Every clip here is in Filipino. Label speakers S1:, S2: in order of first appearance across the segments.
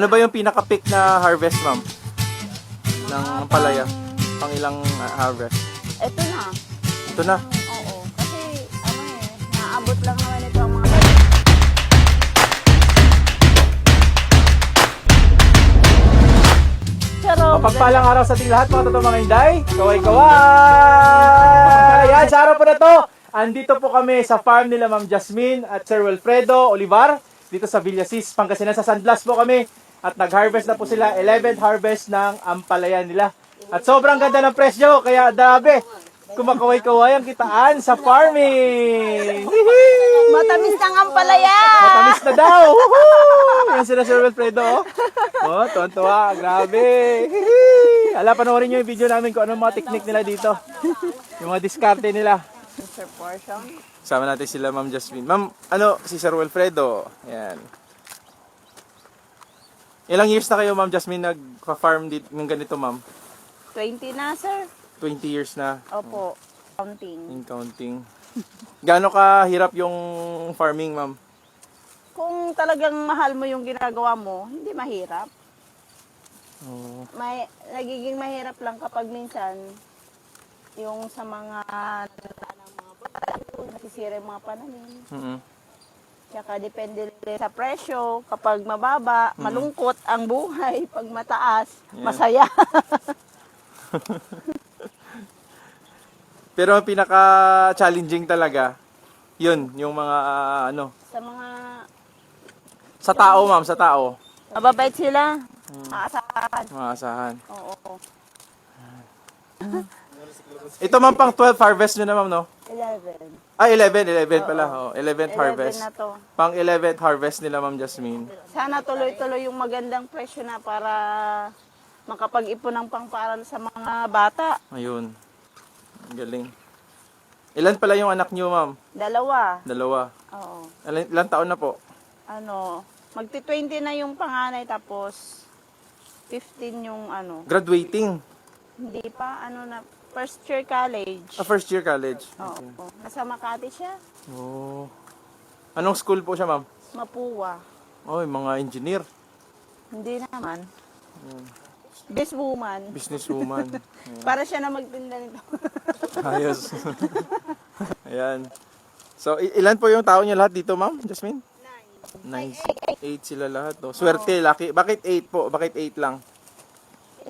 S1: Ano ba yung pinaka-peak na harvest, ma'am? Ng palaya? Pang ilang harvest?
S2: Ito na.
S1: Ito na.
S2: Oo. Kasi, naabot lang naman ito ang mga... Pero,
S1: Mapagpalang araw sa ating lahat, mga totoong mga Inday. Kaway-kaway! Ayan, sa araw po na to, andito po kami sa farm nila Ma'am Jasmine at Sir Wilfredo Olivar, dito sa Villasis, Pangasinan. Sa San Blas po kami. At nag-harvest na po sila, 11th harvest ng ampalaya nila. At sobrang ganda ng presyo, kaya dabe, kumakaway-kaway ang kitaan sa farming. Hihi!
S2: matamis ng ampalaya!
S1: Matamis na daw! Woohoo! Yan sila Sir Wilfredo. Oh, tuwan-tuwa. Grabe. Hihi! Ala, panoorin nyo yung video namin kung anong mga technique nila dito. Yung mga diskarte nila.
S2: Sir Portion.
S1: Sama natin sila Ma'am Jasmine. Ma'am, si Sir Wilfredo. Yan. Ilang years na kayo, Ma'am Jasmine, nagpa-farm ng ganito, Ma'am?
S2: 20 na, sir.
S1: 20 years na.
S2: Opo. Counting.
S1: In counting. Gaano kahirap yung farming, Ma'am?
S2: Kung talagang mahal mo yung ginagawa mo, hindi mahirap.
S1: Oh.
S2: Nagiging mahirap lang kapag minsan yung sa mga nasisira yung mga pananim.
S1: Mm-hmm.
S2: Tsaka depende rin sa presyo. Kapag mababa, malungkot ang buhay. Pag mataas,
S1: Yeah.
S2: masaya.
S1: Pero ang pinaka-challenging talaga, yun, yung mga
S2: Sa mga
S1: sa tao, Ma'am, sa tao.
S2: mababait sila, aasahan.
S1: Mga asahan.
S2: Oo.
S1: Ito, Ma'am, pang 12 harvest nyo na, Ma'am, no?
S2: 11.
S1: Ah, 11 pala. Oh, 11th
S2: 11
S1: harvest.
S2: na to.
S1: Pang 11th harvest nila, Ma'am Jasmine.
S2: Sana tuloy-tuloy yung magandang presyo na para makapag-ipon ng pangparal sa mga bata.
S1: Ayun. Ang galing. Ilan pala yung anak nyo, Ma'am?
S2: 2.
S1: Dalawa.
S2: Oo.
S1: Ilan taon na po?
S2: Magti-20 na yung panganay tapos 15 yung
S1: Graduating.
S2: hindi pa, first year college.
S1: First year college.
S2: Oo. Nasa Makati siya.
S1: Oh. Anong school po siya, Ma'am?
S2: Mapuwa.
S1: Oh, mga engineer.
S2: Hindi naman. Businesswoman.
S1: Businesswoman.
S2: Para siya na magtinda nito.
S1: Ayos. Ayan. So, ilan po yung tao niya lahat dito, Ma'am Jasmine? 9. 8 sila lahat. Oh. Swerte, laki. Bakit 8 po? Bakit 8 lang?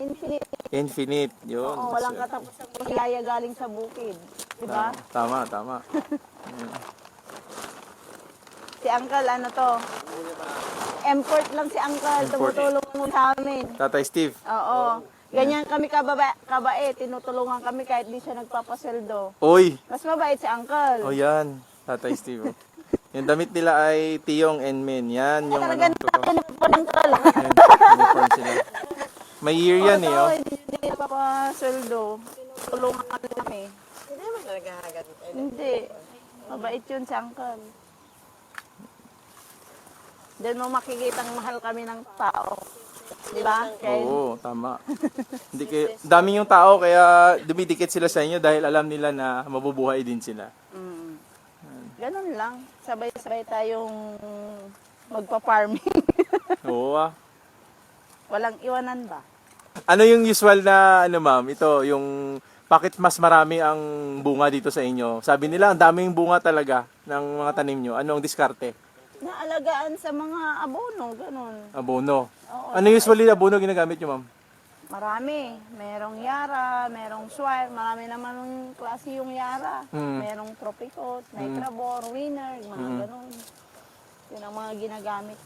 S2: Infinite.
S1: Infinite. Yun.
S2: Oo, walang
S1: Swerte.
S2: katapos ang biyaya galing sa bukid. Diba?
S1: Tama.
S2: Si Uncle, import lang si Uncle.
S1: Import.
S2: Tumutulong mo sa amin.
S1: Tatay Steve.
S2: Oo. Ganyan kami kabait. Tinutulungan kami kahit di siya nagpapasweldo.
S1: Oy!
S2: Mas mabait si Uncle.
S1: O yan. Tatay Steve. Yung damit nila ay Tiyong and Men. Yan yung
S2: Talaga natin po ng Uncle.
S1: Yan, uniform sila. May year yan eh.
S2: Oo,
S1: Oh.
S2: hindi nagpapasweldo. Tulungan kami. Hindi naman talaga Hindi. Mabait yun si Uncle. Doon mo makikita mahal kami ng tao. Di ba?
S1: Oo, tama. Hindi dami yung tao kaya dumidikit sila sa inyo dahil alam nila na mabubuhay din sila.
S2: Ganun lang. Sabay-sabay tayong magpa-farming.
S1: Oo ah.
S2: Walang iwanan ba?
S1: Ano yung usual na ma'am? Ito yung bakit mas marami ang bunga dito sa inyo? Sabi nila ang daming bunga talaga ng mga tanim nyo. Ano ang diskarte?
S2: Naalagaan sa mga abono, ganun.
S1: Abono.
S2: Oo.
S1: Ano usually abono ginagamit nyo, ma'am?
S2: Marami. Merong Yara, merong Swire, marami naman ng klase yung Yara. Merong Tropicot, Nitrabor, Winner, mga ganun. Yun ang mga ginagamit.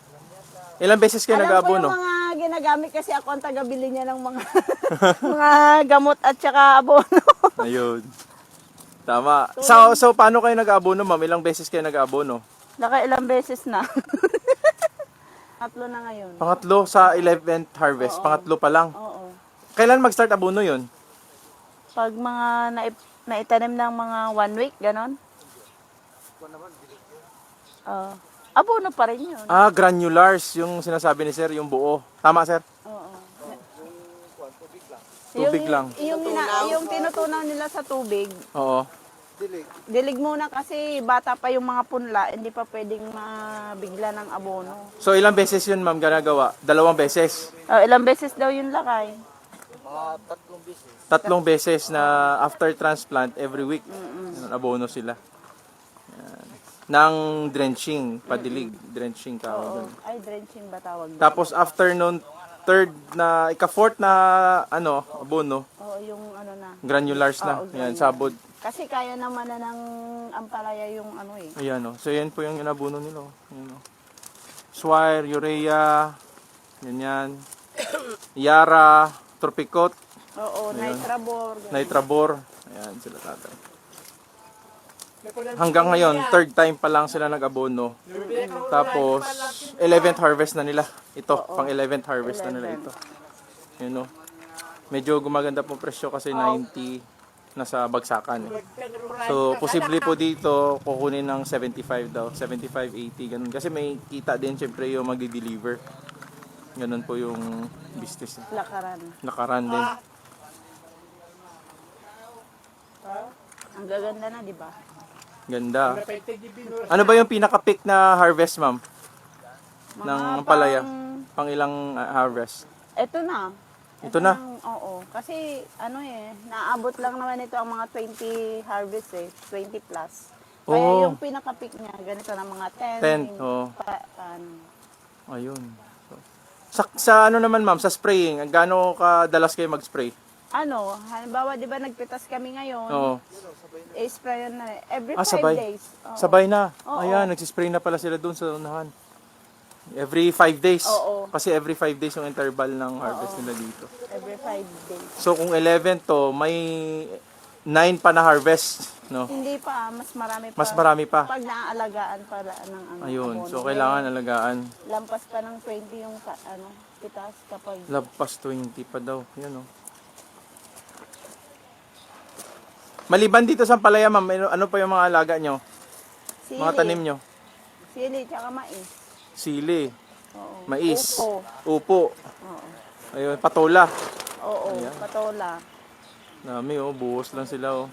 S1: Ilang beses kayo
S2: Alam ko
S1: nag-abono?
S2: yung mga ginagamit kasi ako ang tagabili niya ng mga mga gamot at saka abono.
S1: Ayun. Tama. So paano kayo nag-abono, ma'am? Ilang beses kayo nag-abono?
S2: Nakailang beses na. 3 na ngayon.
S1: Pangatlo sa 11th harvest. Pangatlo pa lang.
S2: Oo.
S1: Kailan mag-start abono yun?
S2: Pag mga naitanim ng mga 1 week, ganon. Abono pa rin yun.
S1: Ah, granulars. Yung sinasabi ni sir, yung buo. Tama, sir?
S2: Oo.
S1: Tubig lang.
S2: Yung tinutunaw nila sa tubig,
S1: Oo.
S2: Dilig muna kasi bata pa yung mga punla, hindi pa pwedeng mabigla ng abono.
S1: So ilang beses yun ma'am ginagawa? 2 beses?
S2: Ilang beses daw yung lakay?
S1: 3 beses na after transplant every week. Abono sila. Yan. Nang drenching, padilig, drenching tawag
S2: Oo.
S1: doon.
S2: Ay, drenching ba tawag?
S1: Tapos after noon, ika-fourth na abono,
S2: Oo, yung ano na.
S1: granulars na.
S2: Oo,
S1: Yan,
S2: granular.
S1: sabod.
S2: Kasi kaya naman na ng ampalaya yung ano eh.
S1: Ayan o. So yan po yung inabuno nila. Ayan, o. Swire, urea, ganyan. Yara, tropicot,
S2: Oo, nitrabor. ganun.
S1: nitrabor. Ayan sila tatay. Hanggang ngayon, third time pa lang sila nag-abono. Tapos, 11th harvest na nila. Ito, pang 11th harvest na nila ito. Yun o. Medyo gumaganda po presyo kasi 90 nasa bagsakan. So, posible po dito kukunin ng 75 daw. 75, 80, ganun. Kasi may kita din syempre yung magdi-deliver. Ganun po yung business.
S2: Lakaran.
S1: Lakaran din.
S2: Ang gaganda na, di ba?
S1: Ganda. Ano ba yung pinaka-peak na harvest, ma'am? Ng palaya? Pang ilang harvest?
S2: Ito na.
S1: Ito na.
S2: Oo. Kasi, ano naabot lang naman ito ang mga 20 harvest 20 plus. Kaya
S1: Oh.
S2: yung pinaka-peak niya, ganito na mga
S1: 10,
S2: 10.
S1: oo.
S2: Ano.
S1: Ayun. Sa ano naman, ma'am? Sa spraying, gaano kadalas kayo mag-spray?
S2: Ano, halimbawa, di ba nagpitas kami ngayon,
S1: Oo.
S2: sprayan na every 5
S1: sabay.
S2: days. Oo.
S1: Sabay na.
S2: Oo.
S1: Ayan, nagsispray na pala sila doon sa unahan. Every 5 days.
S2: Oo.
S1: Kasi every 5 days yung interval ng harvest nila dito.
S2: Every 5 days.
S1: So kung 11 to, may 9 pa na harvest, no?
S2: Hindi pa, mas marami pa.
S1: Mas marami pa.
S2: Pag naaalagaan pala ng ano.
S1: Ayun,
S2: abono.
S1: so kailangan alagaan.
S2: Lampas pa ng 20 yung pitas kapag
S1: Lampas 20 pa daw. Yan oh. Maliban dito sa palaya, ma'am, ano pa yung mga alaga nyo?
S2: sili.
S1: Mga tanim nyo?
S2: Sili, tsaka mais.
S1: Sili,
S2: Oo.
S1: mais,
S2: Upo.
S1: upo,
S2: Oo.
S1: ayun, patola.
S2: Oo,
S1: Ayan.
S2: patola.
S1: Dami oh, buhos lang sila oh.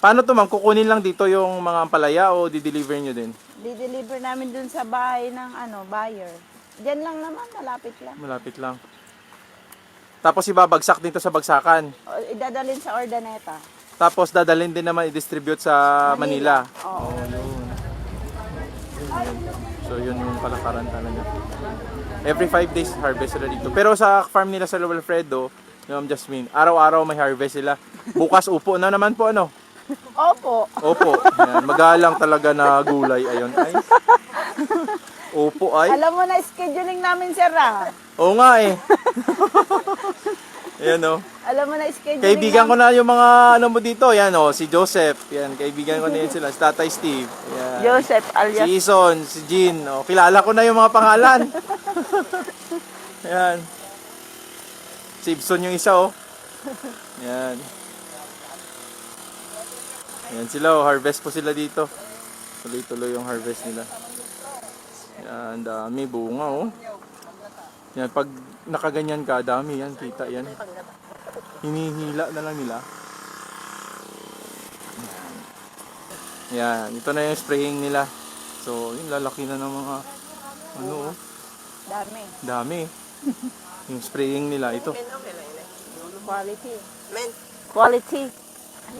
S1: Paano to ma'am? Kukunin lang dito yung mga palaya o di-deliver nyo din?
S2: Di-deliver namin dun sa bahay ng buyer. Diyan lang naman, malapit lang.
S1: Malapit lang. Tapos ibabagsak dito sa bagsakan.
S2: O, idadalhin sa Ordaneta.
S1: Tapos dadalhin din naman i-distribute sa Manila.
S2: Oo.
S1: So yun yung palakaran talaga. Every 5 days harvest sila dito. Pero sa farm nila sa Wilfredo, yung Jasmine, araw-araw may harvest sila. Bukas upo na naman po ano?
S2: Opo.
S1: Opo. Yan, magalang talaga na gulay. Ayun ay. Opo ay.
S2: Alam mo na, scheduling namin, sir,
S1: Oo nga eh. Ayan oh.
S2: Alam mo na, scheduling
S1: Kaibigan ko na yung mga ano mo dito. Yan oh, si Joseph. Yan, kaibigan ko na yun sila. Si Tatay Steve. Yan.
S2: Joseph
S1: Si
S2: alias.
S1: Ison, si Jean. Oh, kilala ko na yung mga pangalan. Yan. Si Ibson yung isa oh. Yan. Yan sila oh, harvest po sila dito. Tuloy-tuloy yung harvest nila. Yan, dami bunga oh. Yan, pag nakaganyan ka, dami yan, kita yan. Hinihila na lang nila. Yan, ito na yung spraying nila. So, yung lalaki na ng mga ano oh.
S2: Dami.
S1: Dami. Yung spraying nila, ito.
S2: Quality. Quality. Ay,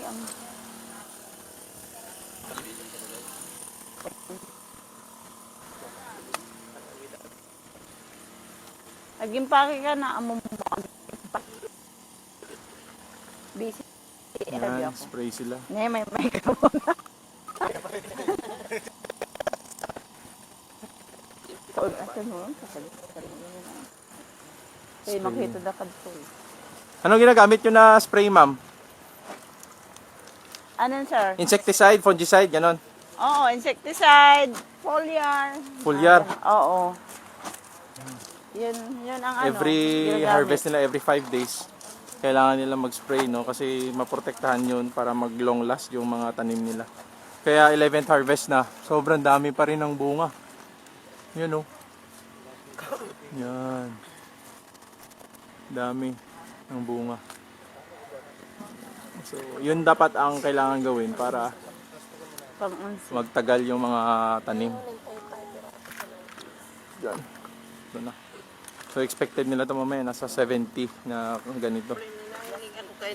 S2: Nag-impake ka na, amo mo. Busy.
S1: Yan, spray sila.
S2: May microphone na. Asan mo? Kaya makita na kadto.
S1: Anong ginagamit nyo na spray, ma'am?
S2: Ano, sir?
S1: Insecticide, fungicide, ganon.
S2: Oo, insecticide, foliar.
S1: Foliar.
S2: Oo. Yun ang ano.
S1: Every
S2: ginagamit.
S1: harvest nila, every 5 days. Kailangan nila mag-spray, no? Kasi maprotektahan yun para mag-long last yung mga tanim nila. Kaya 11th harvest na. Sobrang dami pa rin ng bunga. Yan, oh. Yan. Dami ng bunga. So, yun dapat ang kailangan gawin para
S2: Pang-unsi.
S1: magtagal yung mga tanim. Yan. Ito na. So, expected nila ito mamaya nasa 70 na ganito.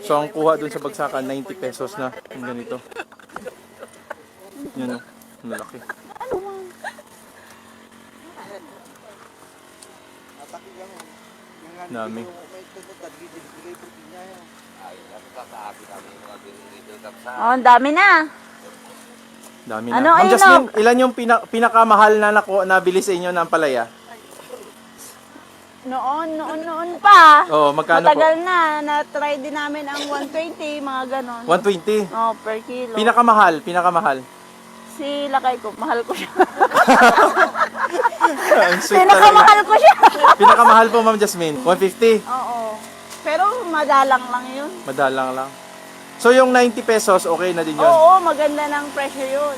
S1: So, ang kuha dun sa bagsakan, 90 pesos na yung ganito. Yan o. Malaki. Dami.
S2: Oh, ang dami na.
S1: Dami na.
S2: Ano,
S1: Ma'am
S2: ayun
S1: Jasmine, ilan yung pinakamahal na nabili sa inyo ng palaya?
S2: Noon pa.
S1: Oo, magkano po?
S2: Matagal na. Na-try din namin ang 120, mga ganon.
S1: 120.
S2: Oh, per kilo.
S1: Pinakamahal.
S2: Si Lakay ko, mahal ko siya.
S1: Ang sweet talaga.
S2: Pinakamahal ko siya.
S1: Pinakamahal po, Ma'am Jasmine. 150.
S2: Oo. Pero madalang lang yun.
S1: Madalang lang. So, yung 90 pesos, okay na din yun?
S2: Oo, maganda ng presyo yun.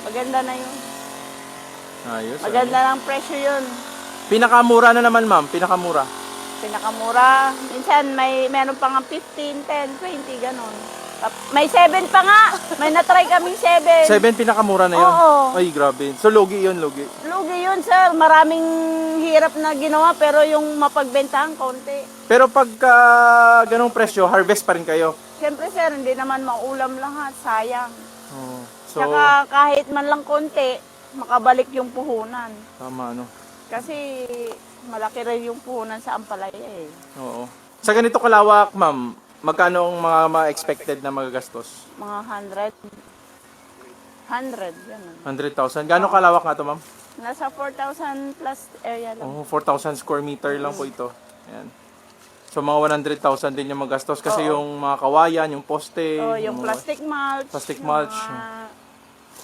S2: Maganda na yun.
S1: Ayos.
S2: Maganda ng presyo yun.
S1: Pinakamura na naman, ma'am. Pinakamura.
S2: Pinakamura. Minsan meron pa nga 15, 10, 20, ganon. May 7 pa nga. May natry kaming 7.
S1: 7 pinakamura na yun?
S2: Oo.
S1: Ay, grabe. So, logi yun, logi.
S2: Lugi yun, sir. Maraming hirap na ginawa pero yung mapagbentahan, konti.
S1: Pero pagka ganong presyo, harvest pa rin kayo?
S2: Siyempre, sir, hindi naman maulam lahat. Sayang.
S1: Oh. So,
S2: Tsaka kahit man lang konti, makabalik yung puhunan.
S1: tama, ano?
S2: Kasi malaki rin yung puhunan sa Ampalaya eh.
S1: Oo. Sa ganito kalawak, ma'am, magkano ang mga ma-expected na magagastos?
S2: Mga 100, gano'n.
S1: 100,000. Gano'ng kalawak nga to, ma'am?
S2: Nasa 4,000 plus area lang.
S1: Oh, 4,000 square meter lang po ito. Ayan. So, mga 100,000 din yung magastos kasi yung mga kawayan, yung poste,
S2: Oh, yung
S1: mga-
S2: plastic mulch.
S1: Plastic
S2: yung
S1: mulch.
S2: mga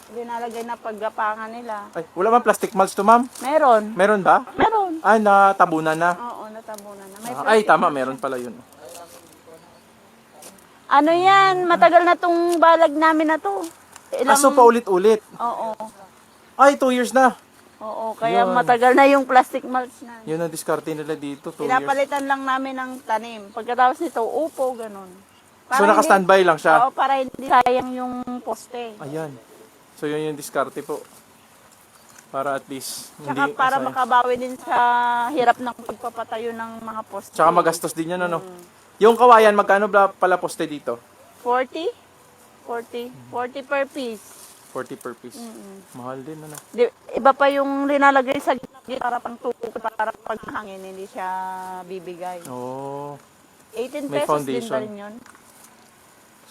S2: dinalagay na paggapangan nila.
S1: Ay, wala man plastic mulch to, ma'am?
S2: Meron.
S1: Meron ba?
S2: Meron.
S1: Ay, natabunan na.
S2: Oo, natabunan na. May
S1: Ay,
S2: plastic
S1: tama,
S2: mulch.
S1: meron pala yun.
S2: Ano yan? Matagal na tong balag namin na to.
S1: Aso pa ulit-ulit.
S2: Oo.
S1: Ay, 2 years na.
S2: Oo, kaya
S1: Yun.
S2: matagal na yung plastic mulch na.
S1: Yun ang diskarte nila dito, 2 years.
S2: Pinapalitan lang namin ng tanim. Pagkatapos nito, upo, ganun.
S1: So, naka-standby lang siya?
S2: Oo, para hindi sayang yung poste.
S1: Ayan. So, yun yung diskarte po. Para at least,
S2: Tsaka
S1: hindi...
S2: para
S1: asay-
S2: makabawi din sa hirap ng pagpapatayo ng mga poste.
S1: Tsaka magastos din yan, ano? Yung kawayan, magkano ba pala poste dito?
S2: 40? 40 per piece.
S1: 40 per piece. Mahal din, ano?
S2: Iba pa yung linalagay sa gitna para pang tukod para pag hangin, hindi siya bibigay.
S1: Oh.
S2: 18
S1: May
S2: pesos
S1: foundation.
S2: din ba rin yun?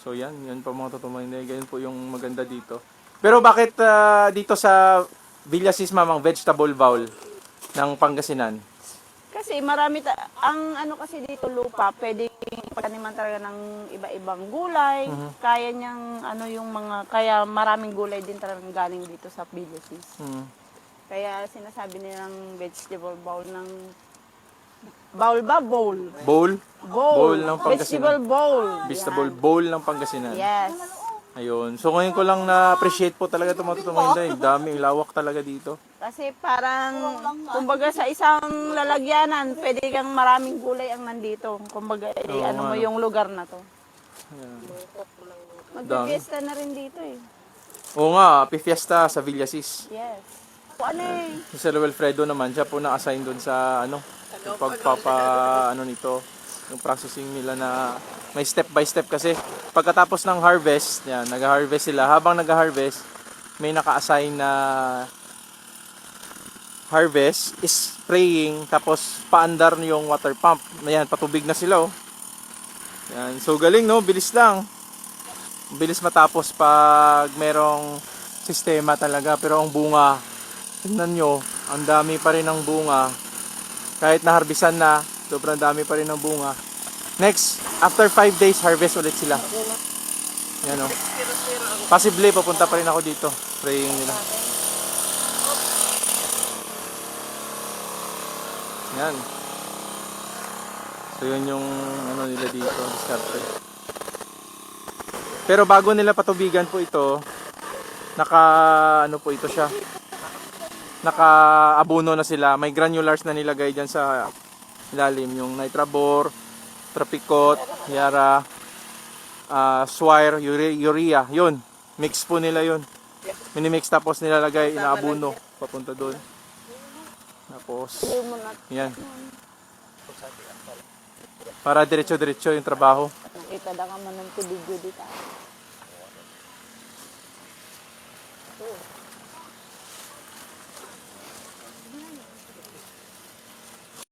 S1: So, yan po mga tutumayin. Ganyan po yung maganda dito. Pero bakit dito sa Villasis, mamang vegetable bowl ng Pangasinan?
S2: Kasi marami, ang ano kasi dito lupa, pwede pagtaniman talaga ng iba-ibang gulay. Kaya niyang, ano yung mga, kaya maraming gulay din talagang galing dito sa Villasis.
S1: Hmm.
S2: Kaya sinasabi nilang vegetable bowl ng, bowl ba? Bowl.
S1: Bowl?
S2: Bowl.
S1: Bowl ng Pangasinan.
S2: Vegetable bowl.
S1: Vegetable bowl ng Pangasinan.
S2: Yes.
S1: Ayun. So, ngayon ko lang na-appreciate po talaga ito mga tutumayin. Dami, lawak talaga dito.
S2: Kasi parang, kumbaga sa isang lalagyanan, pwede kang maraming gulay ang nandito. Kumbaga,
S1: Oo,
S2: ano mo
S1: ano.
S2: yung lugar na to.
S1: Ayan.
S2: Magpipiesta na rin dito eh.
S1: Oo nga, Pifiesta sa Villasis.
S2: Yes. Ano eh?
S1: Si Sir Wilfredo naman, siya po na-assign doon sa yung pagpapa nito, yung processing nila na may step by step kasi pagkatapos ng harvest, yan, nag-harvest sila. Habang nag-harvest, may naka-assign na harvest, spraying, tapos paandar yung water pump. Ayan, patubig na sila oh. Yan, so galing no, bilis lang. Bilis matapos pag merong sistema talaga, pero ang bunga, tingnan nyo, ang dami pa rin ng bunga. Kahit naharbisan na, sobrang dami pa rin ng bunga. Next, after 5 days, harvest ulit sila. Yan o. Possibly, papunta pa rin ako dito. Praying nila. Yan. So, yun yung ano nila dito, diskarte. Pero bago nila patubigan po ito, ano po ito siya, naka-abono na sila. May granulars na nilagay dyan sa ilalim. Yung Nitrabor, Tropicot, Yara. swire, urea, yun. Mix po nila yun. Minimix tapos nilalagay, inaabuno, papunta doon. Tapos,
S2: Hindi mo na
S1: yan. Para diretso-diretso yung trabaho.
S2: nakita na ka man ng video dito.